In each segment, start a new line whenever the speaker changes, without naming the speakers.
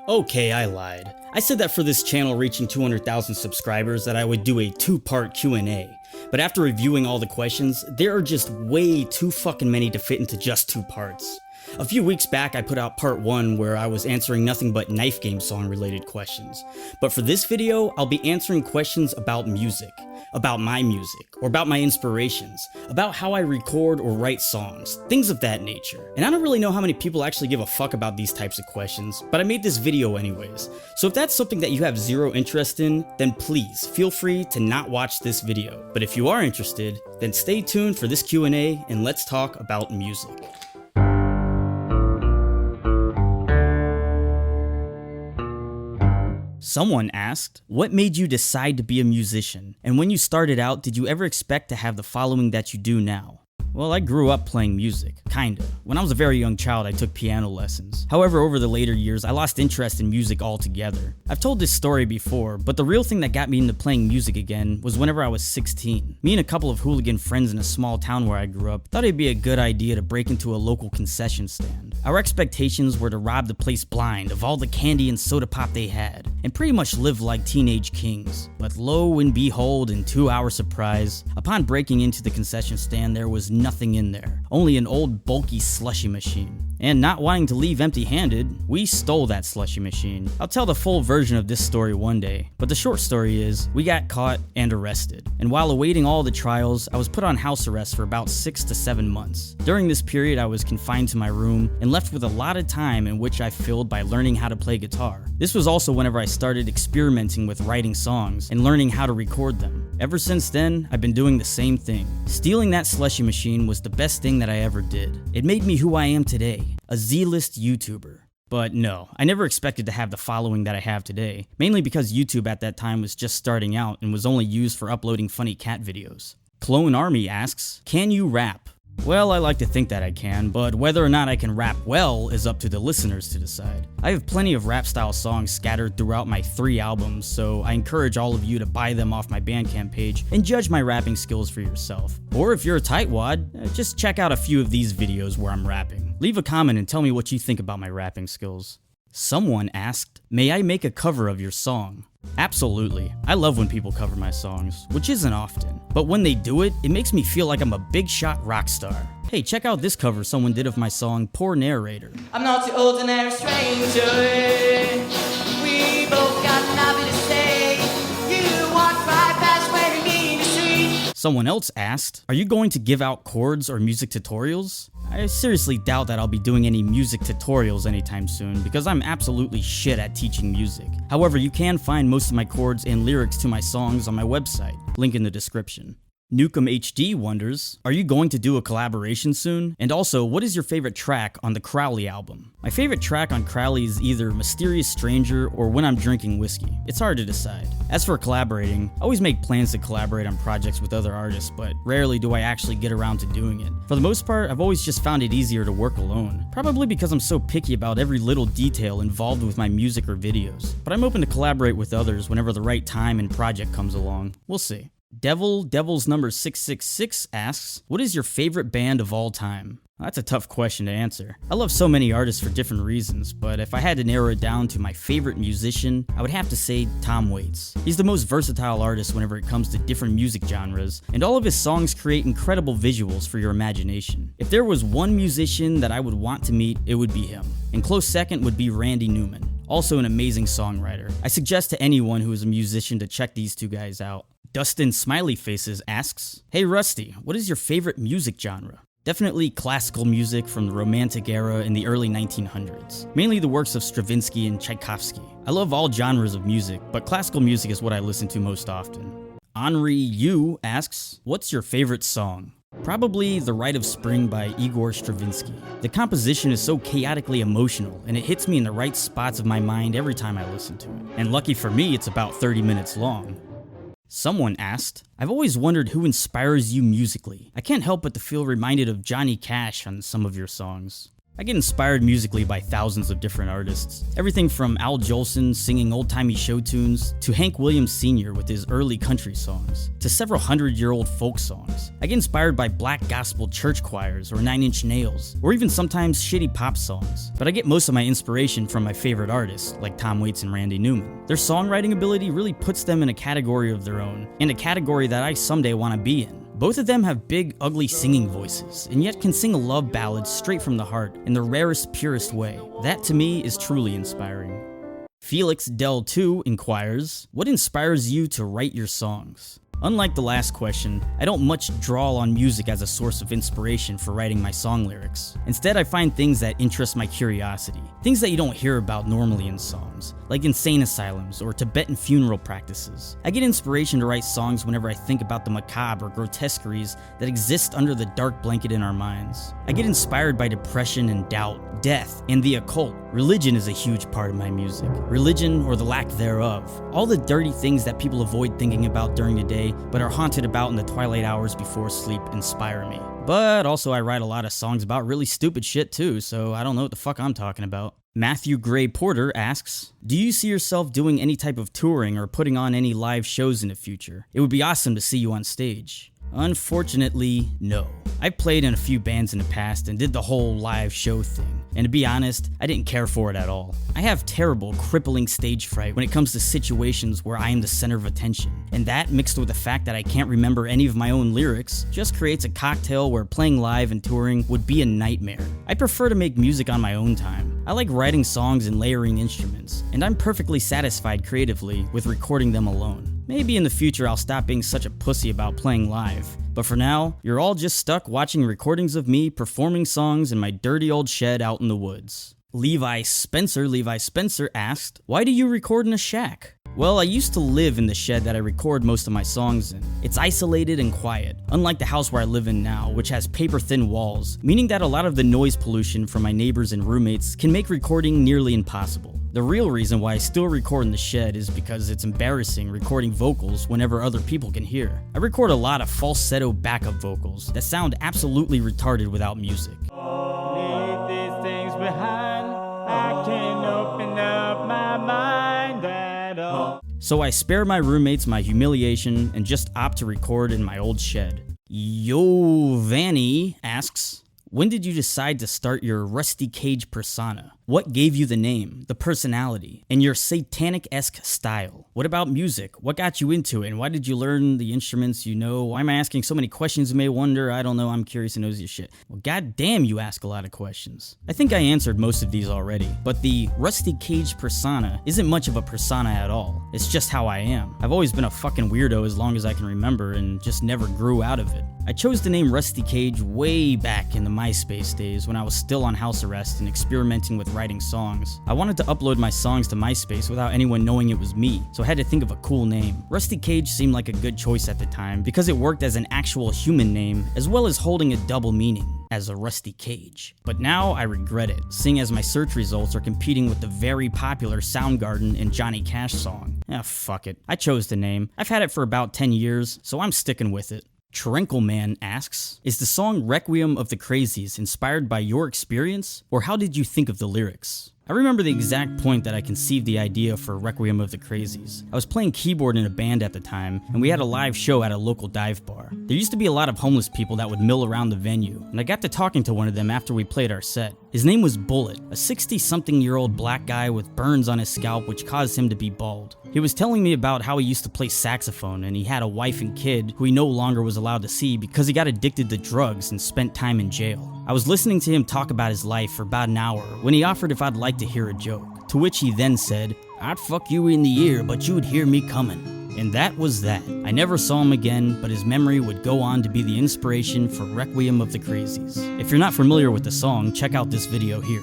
Okay, I lied. I said that for this channel reaching 200,000 subscribers that I would do a two-part Q&A. But after reviewing all the questions, there are just way too fucking many to fit into just 2 parts. A few weeks back I put out part 1 where I was answering nothing but knife game song related questions. But for this video, I'll be answering questions about music, about my music, or about my inspirations, about how I record or write songs, things of that nature. And I don't really know how many people actually give a fuck about these types of questions, but I made this video anyways. So if that's something that you have zero interest in, then please feel free to not watch this video. But if you are interested, then stay tuned for this Q&A and let's talk about music. Someone asked, what made you decide to be a musician? And when you started out, did you ever expect to have the following that you do now? Well, I grew up playing music, kinda. When I was a very young child, I took piano lessons. However, over the later years, I lost interest in music altogether. I've told this story before, but the real thing that got me into playing music again was whenever I was 16. Me and a couple of hooligan friends in a small town where I grew up thought it'd be a good idea to break into a local concession stand. Our expectations were to rob the place blind of all the candy and soda pop they had, and pretty much live like teenage kings. But lo and behold, and to our surprise, upon breaking into the concession stand, there was nothing in there, only an old bulky slushy machine. And not wanting to leave empty-handed, we stole that slushy machine. I'll tell the full version of this story one day, but the short story is, we got caught and arrested. And while awaiting all the trials, I was put on house arrest for about 6 to 7 months. During this period, I was confined to my room and left with a lot of time in which I filled by learning how to play guitar. This was also whenever I started experimenting with writing songs and learning how to record them. Ever since then, I've been doing the same thing. Stealing that slushy machine was the best thing that I ever did. It made me who I am today, a Z-list YouTuber. But no, I never expected to have the following that I have today, mainly because YouTube at that time was just starting out and was only used for uploading funny cat videos. Clone Army asks, can you rap? Well, I like to think that I can, but whether or not I can rap well is up to the listeners to decide. I have plenty of rap-style songs scattered throughout my 3 albums, so I encourage all of you to buy them off my Bandcamp page and judge my rapping skills for yourself. Or if you're a tightwad, just check out a few of these videos where I'm rapping. Leave a comment and tell me what you think about my rapping skills. Someone asked, may I make a cover of your song? Absolutely. I love when people cover my songs, which isn't often. But when they do it, it makes me feel like I'm a big shot rock star. Hey, check out this cover someone did of my song, Poor Narrator. I'm not the ordinary stranger. We both got nothing to say. You walk right past where you mean the street. Someone else asked, are you going to give out chords or music tutorials? I seriously doubt that I'll be doing any music tutorials anytime soon because I'm absolutely shit at teaching music. However, you can find most of my chords and lyrics to my songs on my website, link in the description. Nukem HD wonders, are you going to do a collaboration soon? And also, what is your favorite track on the Crowley album? My favorite track on Crowley is either Mysterious Stranger or When I'm Drinking Whiskey. It's hard to decide. As for collaborating, I always make plans to collaborate on projects with other artists, but rarely do I actually get around to doing it. For the most part, I've always just found it easier to work alone. Probably because I'm so picky about every little detail involved with my music or videos. But I'm open to collaborate with others whenever the right time and project comes along. We'll see. Devil's number 666 asks, what is your favorite band of all time? That's a tough question to answer. I love so many artists for different reasons, but if I had to narrow it down to my favorite musician, I would have to say Tom Waits. He's the most versatile artist whenever it comes to different music genres, and all of his songs create incredible visuals for your imagination. If there was one musician that I would want to meet, it would be him. And close second would be Randy Newman, also an amazing songwriter. I suggest to anyone who is a musician to check these 2 guys out. Dustin Smiley Faces asks, hey Rusty, what is your favorite music genre? Definitely classical music from the Romantic era in the early 1900s, mainly the works of Stravinsky and Tchaikovsky. I love all genres of music, but classical music is what I listen to most often. Henri Yu asks, what's your favorite song? Probably The Rite of Spring by Igor Stravinsky. The composition is so chaotically emotional, and it hits me in the right spots of my mind every time I listen to it. And lucky for me, it's about 30 minutes long. Someone asked, I've always wondered who inspires you musically. I can't help but to feel reminded of Johnny Cash on some of your songs. I get inspired musically by thousands of different artists. Everything from Al Jolson singing old-timey show tunes, to Hank Williams Sr. with his early country songs, to several hundred-year-old folk songs. I get inspired by black gospel church choirs or Nine Inch Nails, or even sometimes shitty pop songs. But I get most of my inspiration from my favorite artists, like Tom Waits and Randy Newman. Their songwriting ability really puts them in a category of their own, and a category that I someday want to be in. Both of them have big, ugly singing voices, and yet can sing a love ballad straight from the heart in the rarest, purest way. That to me is truly inspiring. Felix Del 2 inquires, what inspires you to write your songs? Unlike the last question, I don't much draw on music as a source of inspiration for writing my song lyrics. Instead, I find things that interest my curiosity, things that you don't hear about normally in songs, like insane asylums or Tibetan funeral practices. I get inspiration to write songs whenever I think about the macabre or grotesqueries that exist under the dark blanket in our minds. I get inspired by depression and doubt, death, and the occult. Religion is a huge part of my music. Religion, or the lack thereof. All the dirty things that people avoid thinking about during the day, but are haunted about in the twilight hours before sleep, inspire me. But also I write a lot of songs about really stupid shit too, so I don't know what the fuck I'm talking about. Matthew Gray Porter asks, do you see yourself doing any type of touring or putting on any live shows in the future? It would be awesome to see you on stage. Unfortunately, no. I've played in a few bands in the past and did the whole live show thing, and to be honest, I didn't care for it at all. I have terrible, crippling stage fright when it comes to situations where I am the center of attention, and that, mixed with the fact that I can't remember any of my own lyrics, just creates a cocktail where playing live and touring would be a nightmare. I prefer to make music on my own time. I like writing songs and layering instruments, and I'm perfectly satisfied creatively with recording them alone. Maybe in the future I'll stop being such a pussy about playing live, but for now, you're all just stuck watching recordings of me performing songs in my dirty old shed out in the woods. Levi Spencer asked, why do you record in a shack? Well, I used to live in the shed that I record most of my songs in. It's isolated and quiet, unlike the house where I live in now, which has paper-thin walls, meaning that a lot of the noise pollution from my neighbors and roommates can make recording nearly impossible. The real reason why I still record in the shed is because it's embarrassing recording vocals whenever other people can hear. I record a lot of falsetto backup vocals that sound absolutely retarded without music.
Leave these things behind. I can't open up my mind at all.
So I spare my roommates my humiliation and just opt to record in my old shed. Yo Vanny asks, when did you decide to start your Rusty Cage persona? What gave you the name, the personality, and your satanic-esque style? What about music? What got you into it, and why did you learn the instruments you know? Why am I asking so many questions you may wonder? I don't know, I'm curious and nosy as shit. Well, goddamn, you ask a lot of questions. I think I answered most of these already, but the Rusty Cage persona isn't much of a persona at all. It's just how I am. I've always been a fucking weirdo as long as I can remember and just never grew out of it. I chose the name Rusty Cage way back in the MySpace days when I was still on house arrest and experimenting with writing songs. I wanted to upload my songs to MySpace without anyone knowing it was me, so I had to think of a cool name. Rusty Cage seemed like a good choice at the time because it worked as an actual human name as well as holding a double meaning as a rusty cage. But now I regret it, seeing as my search results are competing with the very popular Soundgarden and Johnny Cash song. Fuck it. I chose the name. I've had it for about 10 years, so I'm sticking with it. Trenkleman asks, is the song Requiem of the Crazies inspired by your experience, or how did you think of the lyrics? I remember the exact point that I conceived the idea for Requiem of the Crazies. I was playing keyboard in a band at the time, and we had a live show at a local dive bar. There used to be a lot of homeless people that would mill around the venue, and I got to talking to one of them after we played our set. His name was Bullet, a 60-something-year-old black guy with burns on his scalp which caused him to be bald. He was telling me about how he used to play saxophone and he had a wife and kid who he no longer was allowed to see because he got addicted to drugs and spent time in jail. I was listening to him talk about his life for about an hour when he offered if I'd like to hear a joke, to which he then said, "I'd fuck you in the ear, but you'd hear me coming." And that was that. I never saw him again, but his memory would go on to be the inspiration for Requiem of the Crazies. If you're not familiar with the song, check out this video here.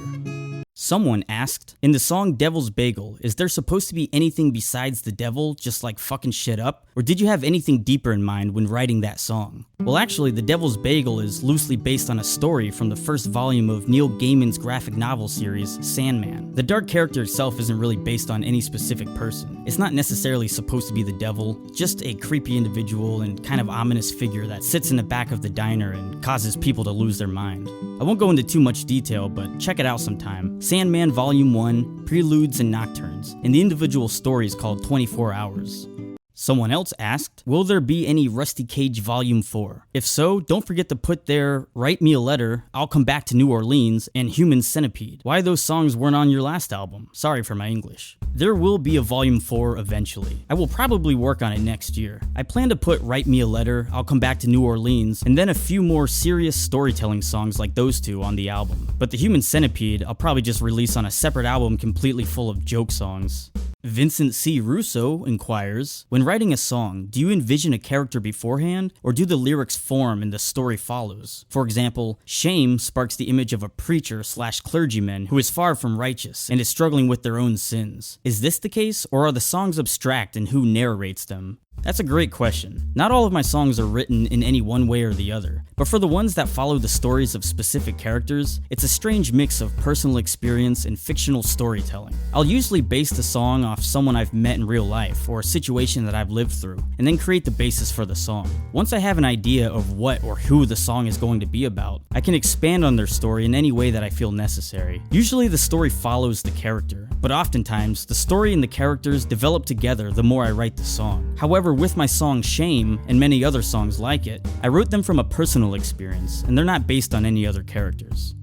Someone asked, in the song Devil's Bagel, is there supposed to be anything besides the devil just like fucking shit up? Or did you have anything deeper in mind when writing that song? Well, actually, The Devil's Bagel is loosely based on a story from the first volume of Neil Gaiman's graphic novel series, Sandman. The dark character itself isn't really based on any specific person. It's not necessarily supposed to be the devil, just a creepy individual and kind of ominous figure that sits in the back of the diner and causes people to lose their mind. I won't go into too much detail, but check it out sometime. Sandman Volume 1, Preludes and Nocturnes, and the individual story is called 24 Hours. Someone else asked, will there be any Rusty Cage Volume 4? If so, don't forget to put there Write Me a Letter, I'll Come Back to New Orleans, and Human Centipede. Why those songs weren't on your last album? Sorry for my English. There will be a Volume 4 eventually. I will probably work on it next year. I plan to put Write Me a Letter, I'll Come Back to New Orleans, and then a few more serious storytelling songs like those two on the album. But the Human Centipede, I'll probably just release on a separate album completely full of joke songs. Vincent C. Russo inquires, when writing a song, do you envision a character beforehand, or do the lyrics form and the story follows? For example, Shame sparks the image of a preacher/clergyman who is far from righteous and is struggling with their own sins. Is this the case, or are the songs abstract and who narrates them? That's a great question. Not all of my songs are written in any one way or the other, but for the ones that follow the stories of specific characters, it's a strange mix of personal experience and fictional storytelling. I'll usually base the song off someone I've met in real life or a situation that I've lived through, and then create the basis for the song. Once I have an idea of what or who the song is going to be about, I can expand on their story in any way that I feel necessary. Usually the story follows the character, but oftentimes the story and the characters develop together the more I write the song. However, with my song Shame, and many other songs like it, I wrote them from a personal experience, and they're not based on any other characters.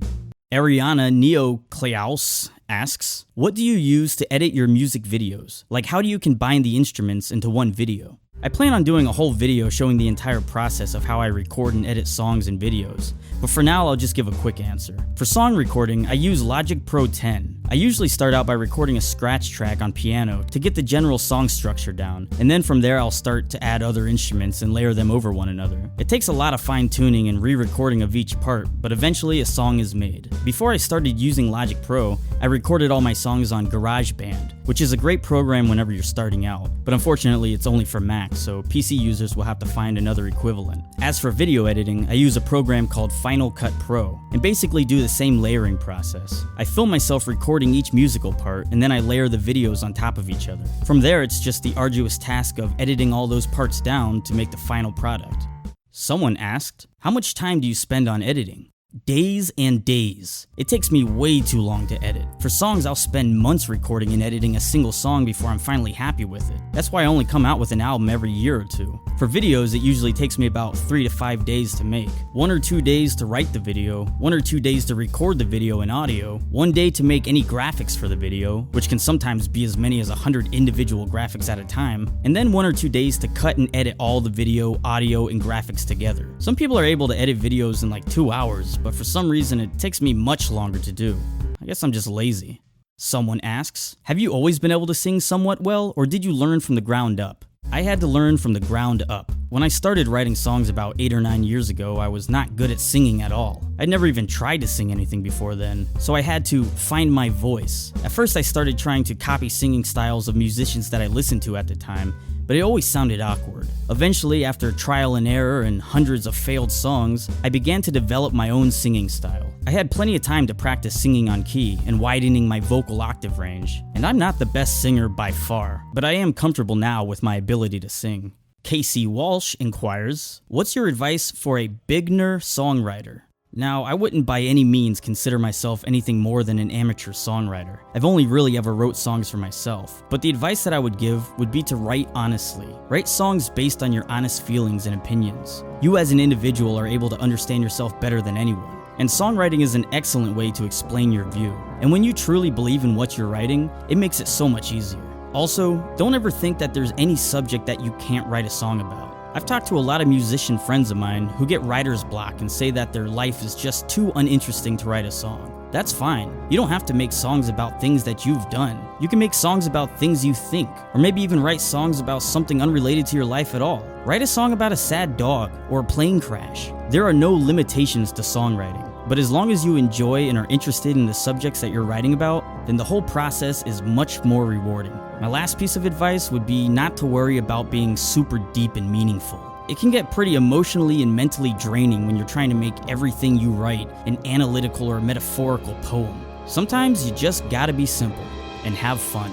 Ariana Neocleaus asks, what do you use to edit your music videos? Like, how do you combine the instruments into one video? I plan on doing a whole video showing the entire process of how I record and edit songs and videos, but for now I'll just give a quick answer. For song recording, I use Logic Pro 10. I usually start out by recording a scratch track on piano to get the general song structure down, and then from there I'll start to add other instruments and layer them over one another. It takes a lot of fine-tuning and re-recording of each part, but eventually a song is made. Before I started using Logic Pro, I recorded all my songs on GarageBand, which is a great program whenever you're starting out, but unfortunately it's only for Mac, so PC users will have to find another equivalent. As for video editing, I use a program called Final Cut Pro, and basically do the same layering process. I film myself recording each musical part, and then I layer the videos on top of each other. From there, it's just the arduous task of editing all those parts down to make the final product. Someone asked, how much time do you spend on editing? Days and days. It takes me way too long to edit. For songs, I'll spend months recording and editing a single song before I'm finally happy with it. That's why I only come out with an album every year or two. For videos, it usually takes me about 3 to 5 days to make. 1 or 2 days to write the video, 1 or 2 days to record the video and audio, 1 day to make any graphics for the video, which can sometimes be as many as 100 individual graphics at a time, and then 1 or 2 days to cut and edit all the video, audio, and graphics together. Some people are able to edit videos in like 2 hours, but for some reason it takes me much longer to do. I guess I'm just lazy. Someone asks, have you always been able to sing somewhat well, or did you learn from the ground up? I had to learn from the ground up. When I started writing songs about 8 or 9 years ago, I was not good at singing at all. I'd never even tried to sing anything before then, so I had to find my voice. At first I started trying to copy singing styles of musicians that I listened to at the time, but it always sounded awkward. Eventually, after trial and error and hundreds of failed songs, I began to develop my own singing style. I had plenty of time to practice singing on key and widening my vocal octave range, and I'm not the best singer by far, but I am comfortable now with my ability to sing. Casey Walsh inquires, what's your advice for a beginner songwriter? Now, I wouldn't by any means consider myself anything more than an amateur songwriter. I've only really ever wrote songs for myself, but the advice that I would give would be to write honestly. Write songs based on your honest feelings and opinions. You as an individual are able to understand yourself better than anyone, and songwriting is an excellent way to explain your view. And when you truly believe in what you're writing, it makes it so much easier. Also, don't ever think that there's any subject that you can't write a song about. I've talked to a lot of musician friends of mine who get writer's block and say that their life is just too uninteresting to write a song. That's fine. You don't have to make songs about things that you've done. You can make songs about things you think, or maybe even write songs about something unrelated to your life at all. Write a song about a sad dog or a plane crash. There are no limitations to songwriting. But as long as you enjoy and are interested in the subjects that you're writing about, then the whole process is much more rewarding. My last piece of advice would be not to worry about being super deep and meaningful. It can get pretty emotionally and mentally draining when you're trying to make everything you write an analytical or metaphorical poem. Sometimes you just gotta be simple and have fun.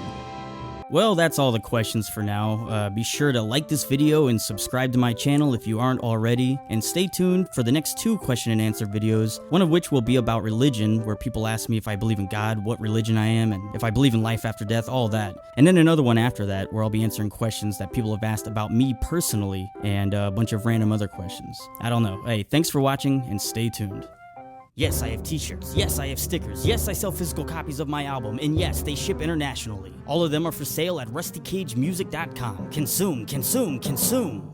Well, that's all the questions for now. Be sure to like this video and subscribe to my channel if you aren't already, and stay tuned for the next 2 question and answer videos, one of which will be about religion, where people ask me if I believe in God, what religion I am, and if I believe in life after death, all that. And then another one after that, where I'll be answering questions that people have asked about me personally, and a bunch of random other questions. I don't know. Hey, thanks for watching, and stay tuned. Yes, I have t-shirts. Yes, I have stickers. Yes, I sell physical copies of my album. And yes, they ship internationally. All of them are for sale at rustycagemusic.com. Consume, consume, consume.